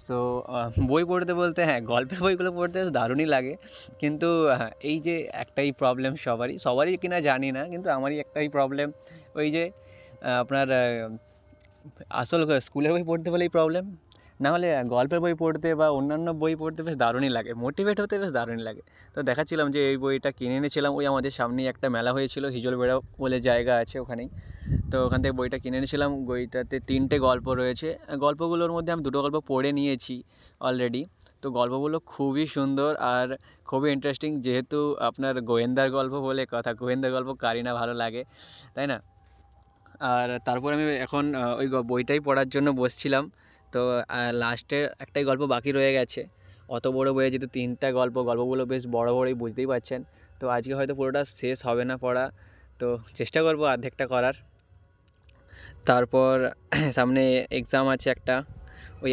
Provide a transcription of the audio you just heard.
তো বই পড়তে বলতে হ্যাঁ, গল্পের বইগুলো পড়তে দারুণই লাগে। কিন্তু এই যে একটাই প্রবলেম সবারই কিনা জানি না, কিন্তু আমারই একটাই প্রবলেম, ওই যে আপনার আসল স্কুলের বই পড়তে বলেই প্রবলেম। না হলে গল্পের বই পড়তে বা অন্যান্য বই পড়তে বেশ দারুণই লাগে, মোটিভেট হতে বেশ দারুণই লাগে। তো দেখাচ্ছিলাম যে এই বইটা কিনে এনেছিলাম, ওই আমাদের সামনেই একটা মেলা হয়েছিল, হিজল বেড়া বলে জায়গা আছে ওখানেই। তো ওখান থেকে বইটা কিনে এনেছিলাম। বইটাতে 3টে গল্প রয়েছে। গল্পগুলোর মধ্যে আমি 2টো গল্প পড়ে নিয়েছি অলরেডি। তো গল্পগুলো খুবই সুন্দর আর খুবই ইন্টারেস্টিং, যেহেতু আপনার গোয়েন্দার গল্প বলে কথা, গোয়েন্দার গল্প কারই না ভালো লাগে, তাই না? আর তারপর আমি এখন ওই বইটাই পড়ার জন্য বসছিলাম। তো লাস্টের একটাই গল্প বাকি রয়ে গেছে। অত বড় বইয়ে যেহেতু 3টা গল্পগুলো বেশ বড় বড়ই, বুঝতেই পারছেন। তো আজকে হয়তো পুরোটা শেষ হবে না পড়া, তো চেষ্টা করবো অর্ধেকটা করার। তারপর সামনে এক্সাম আছে একটা, ওই